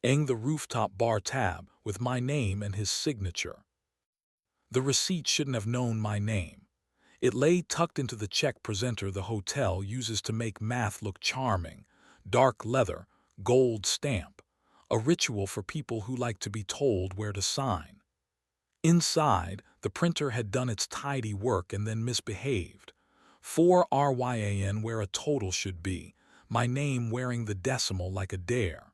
ing the rooftop bar tab with my name and his signature. The receipt shouldn't have known my name. It lay tucked into the check presenter the hotel uses to make math look charming. Dark leather, gold stamp. A ritual for people who like to be told where to sign. Inside, the printer had done its tidy work and then misbehaved. 4 RYAN where a total should be, my name wearing the decimal like a dare.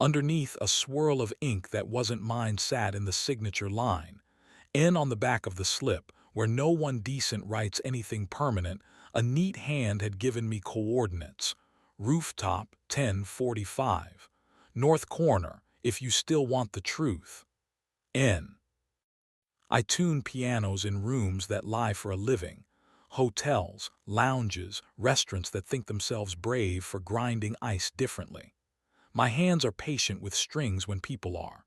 Underneath, a swirl of ink that wasn't mine sat in the signature line. N on the back of the slip, where no one decent writes anything permanent, a neat hand had given me coordinates. Rooftop, 1045. North corner, if you still want the truth. N. I tune pianos in rooms that lie for a living. Hotels, lounges, restaurants that think themselves brave for grinding ice differently. My hands are patient with strings when people are.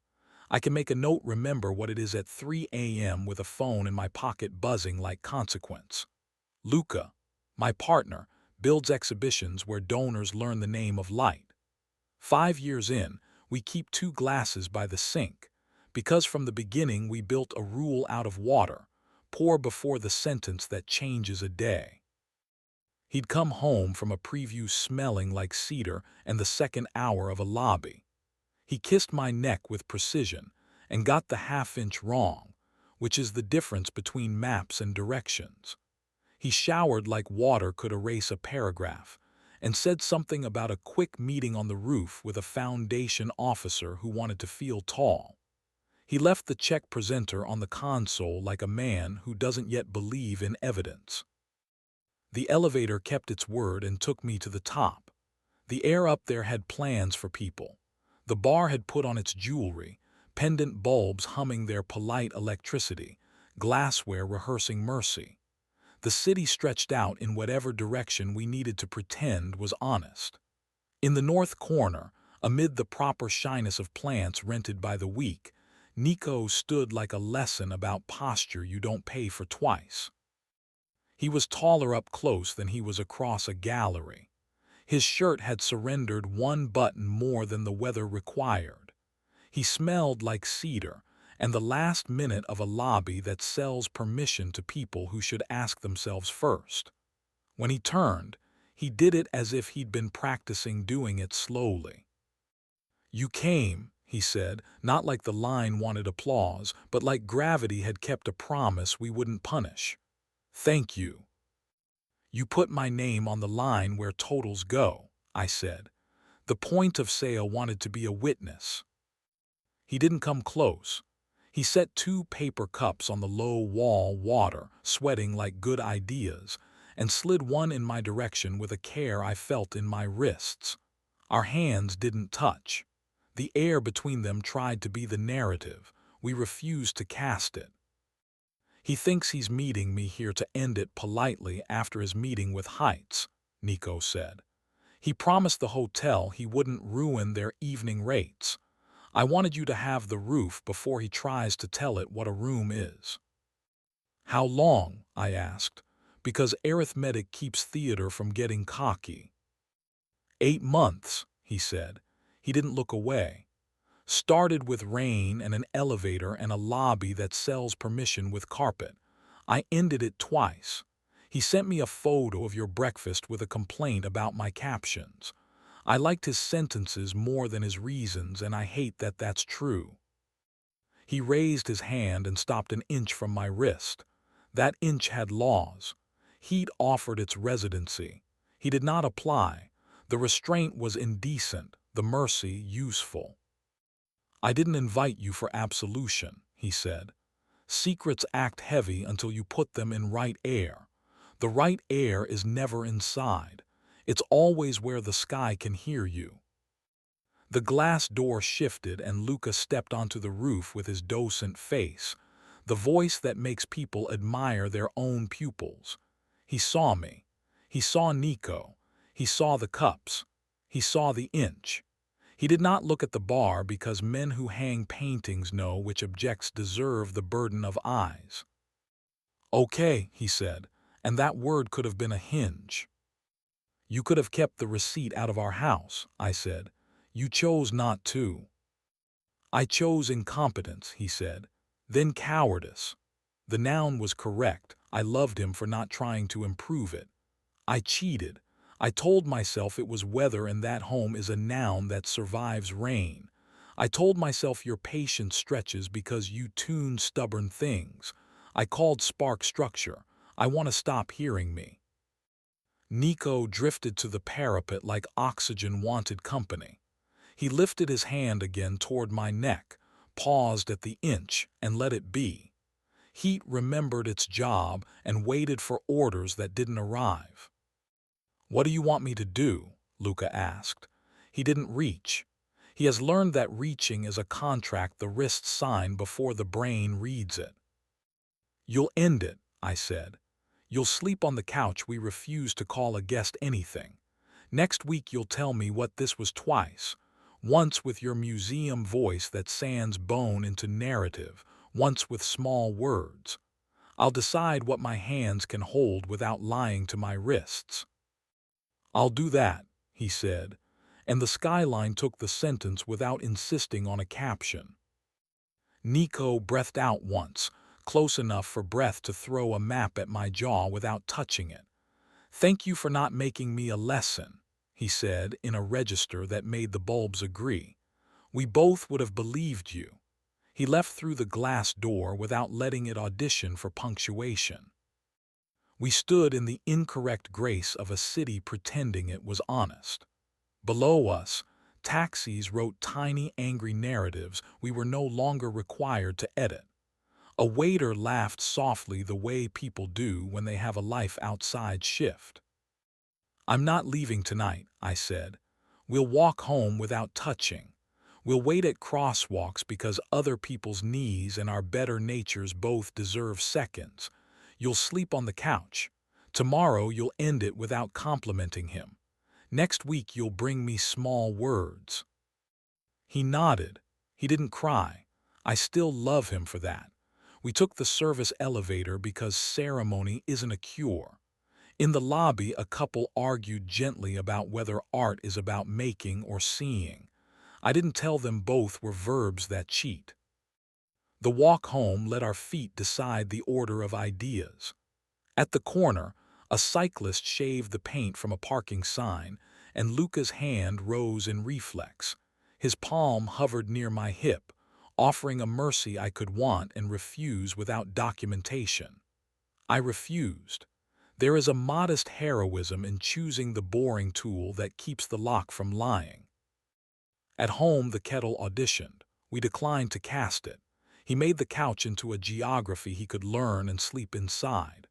I can make a note remember what it is at 3 a.m. with a phone in my pocket buzzing like consequence. Luca, my partner, builds exhibitions where donors learn the name of light. 5 years in, we keep 2 glasses by the sink, because from the beginning we built a rule out of water, pour before the sentence that changes a day. He'd come home from a preview smelling like cedar and the second hour of a lobby. He kissed my neck with precision and got the half-inch wrong, which is the difference between maps and directions. He showered like water could erase a paragraph and said something about a quick meeting on the roof with a foundation officer who wanted to feel tall. He left the check presenter on the console like a man who doesn't yet believe in evidence. The elevator kept its word and took me to the top. The air up there had plans for people. The bar had put on its jewelry, pendant bulbs humming their polite electricity, glassware rehearsing mercy. The city stretched out in whatever direction we needed to pretend was honest. In the north corner, amid the proper shyness of plants rented by the week, Nico stood like a lesson about posture you don't pay for twice. He was taller up close than he was across a gallery. His shirt had surrendered 1 button more than the weather required. He smelled like cedar and the last minute of a lobby that sells permission to people who should ask themselves first. When he turned, he did it as if he'd been practicing doing it slowly. "You came," he said, not like the line wanted applause, but like gravity had kept a promise we wouldn't punish. "Thank you." "You put my name on the line where totals go," I said. "The point of sale wanted to be a witness." He didn't come close. He set 2 paper cups on the low wall water, sweating like good ideas, and slid one in my direction with a care I felt in my wrists. Our hands didn't touch. The air between them tried to be the narrative. We refused to cast it. "He thinks he's meeting me here to end it politely after his meeting with Heights," Nico said. "He promised the hotel he wouldn't ruin their evening rates. I wanted you to have the roof before he tries to tell it what a room is." "How long?" I asked, because arithmetic keeps theater from getting cocky. 8 months, he said. He didn't look away. "Started with rain and an elevator and a lobby that sells permission with carpet. I ended it twice. He sent me a photo of your breakfast with a complaint about my captions. I liked his sentences more than his reasons, and I hate that that's true." He raised his hand and stopped an inch from my wrist. That inch had laws. He'd offered its residency. He did not apply. The restraint was indecent, the mercy useful. "I didn't invite you for absolution," he said. "Secrets act heavy until you put them in right air. The right air is never inside. It's always where the sky can hear you." The glass door shifted and Luca stepped onto the roof with his docent face, the voice that makes people admire their own pupils. He saw me. He saw Nico. He saw the cups. He saw the inch. He did not look at the bar because men who hang paintings know which objects deserve the burden of eyes. "Okay," he said, and that word could have been a hinge. "You could have kept the receipt out of our house," I said. You chose not to. I chose incompetence, he said. Then cowardice. The noun was correct. I loved him for not trying to improve it. I cheated. I told myself it was weather and that home is a noun that survives rain. I told myself your patience stretches because you tune stubborn things. I called spark structure. I want to stop hearing me. Nico drifted to the parapet like oxygen wanted company. He lifted his hand again toward my neck, paused at the inch, and let it be. Heat remembered its job and waited for orders that didn't arrive. "What do you want me to do?" Luca asked. He didn't reach. He has learned that reaching is a contract the wrists sign before the brain reads it. "You'll end it," I said. "You'll sleep on the couch we refuse to call a guest anything. Next week you'll tell me what this was twice. Once with your museum voice that sands bone into narrative, once with small words. I'll decide what my hands can hold without lying to my wrists." "I'll do that," he said, and the skyline took the sentence without insisting on a caption. Nico breathed out once, close enough for breath to throw a map at my jaw without touching it. "Thank you for not making me a lesson," he said in a register that made the bulbs agree. "We both would have believed you." He left through the glass door without letting it audition for punctuation. We stood in the incorrect grace of a city pretending it was honest. Below us, taxis wrote tiny, angry narratives we were no longer required to edit. A waiter laughed softly the way people do when they have a life outside shift. "I'm not leaving tonight," I said. "We'll walk home without touching. We'll wait at crosswalks because other people's knees and our better natures both deserve seconds. You'll sleep on the couch. Tomorrow you'll end it without complimenting him. Next week you'll bring me small words." He nodded. He didn't cry. I still love him for that. We took the service elevator because ceremony isn't a cure. In the lobby, a couple argued gently about whether art is about making or seeing. I didn't tell them both were verbs that cheat. The walk home let our feet decide the order of ideas. At the corner, a cyclist shaved the paint from a parking sign, and Luca's hand rose in reflex. His palm hovered near my hip, offering a mercy I could want and refuse without documentation. I refused. There is a modest heroism in choosing the boring tool that keeps the lock from lying. At home, the kettle auditioned. We declined to cast it. He made the couch into a geography he could learn and sleep inside.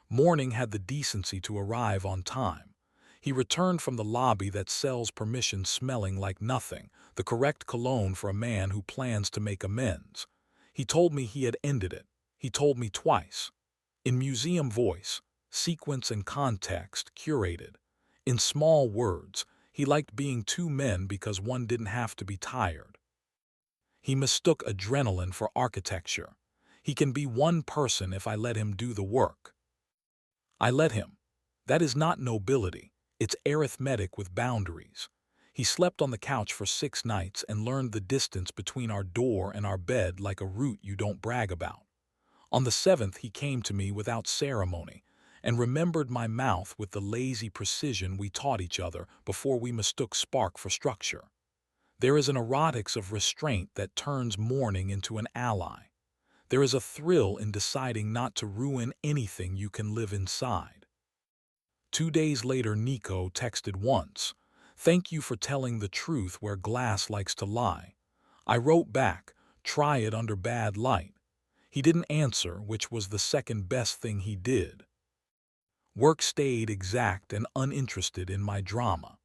Morning had the decency to arrive on time. He returned from the lobby that sells permission smelling like nothing, the correct cologne for a man who plans to make amends. He told me he had ended it. He told me twice. In museum voice, sequence and context curated. In small words, he liked being two men because one didn't have to be tired. He mistook adrenaline for architecture. He can be one person if I let him do the work. I let him. That is not nobility. It's arithmetic with boundaries. He slept on the couch for 6 nights and learned the distance between our door and our bed like a route you don't brag about. On the 7th, he came to me without ceremony and remembered my mouth with the lazy precision we taught each other before we mistook spark for structure. There is an erotics of restraint that turns mourning into an ally. There is a thrill in deciding not to ruin anything you can live inside. 2 days later, Nico texted once, "Thank you for telling the truth where glass likes to lie." I wrote back, "Try it under bad light." He didn't answer, which was the second best thing he did. Work stayed exact and uninterested in my drama.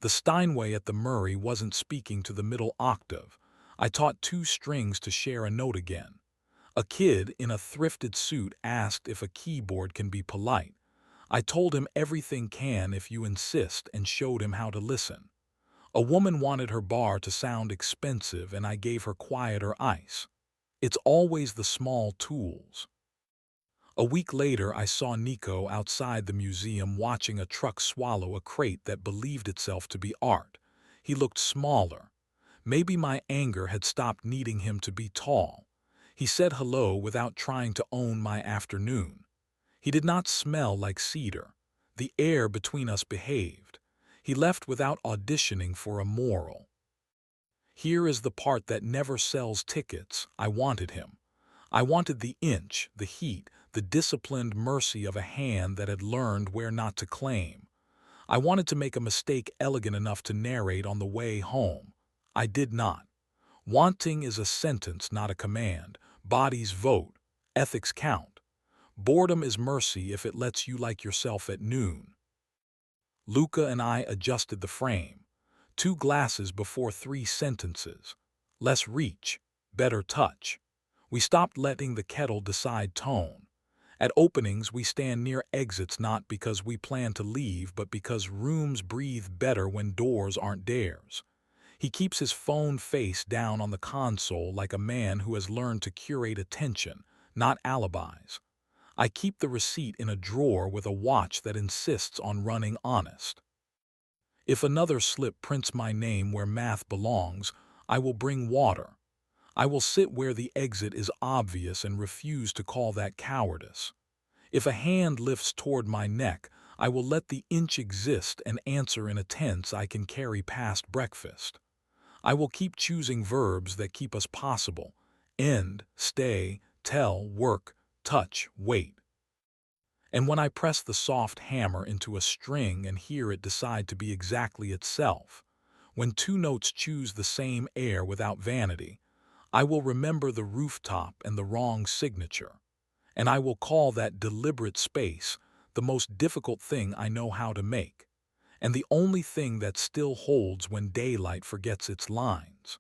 The Steinway at the Murray wasn't speaking to the middle octave. I taught 2 strings to share a note again. A kid in a thrifted suit asked if a keyboard can be polite. I told him everything can if you insist and showed him how to listen. A woman wanted her bar to sound expensive and I gave her quieter ice. It's always the small tools. A week later, I saw Nico outside the museum watching a truck swallow a crate that believed itself to be art. He looked smaller. Maybe my anger had stopped needing him to be tall. He said hello without trying to own my afternoon. He did not smell like cedar. The air between us behaved. He left without auditioning for a moral. Here is the part that never sells tickets. I wanted him. I wanted the inch, the heat, the disciplined mercy of a hand that had learned where not to claim. I wanted to make a mistake elegant enough to narrate on the way home. I did not. Wanting is a sentence, not a command. Bodies vote. Ethics count. Boredom is mercy if it lets you like yourself at noon. Luca and I adjusted the frame. 2 glasses before 3 sentences. Less reach, better touch. We stopped letting the kettle decide tone. At openings, we stand near exits not because we plan to leave, but because rooms breathe better when doors aren't theirs. He keeps his phone face down on the console like a man who has learned to curate attention, not alibis. I keep the receipt in a drawer with a watch that insists on running honest. If another slip prints my name where math belongs, I will bring water. I will sit where the exit is obvious and refuse to call that cowardice. If a hand lifts toward my neck, I will let the inch exist and answer in a tense I can carry past breakfast. I will keep choosing verbs that keep us possible. End, stay, tell, work, touch, wait. And when I press the soft hammer into a string and hear it decide to be exactly itself, when 2 notes choose the same air without vanity, I will remember the rooftop and the wrong signature, and I will call that deliberate space the most difficult thing I know how to make, and the only thing that still holds when daylight forgets its lines.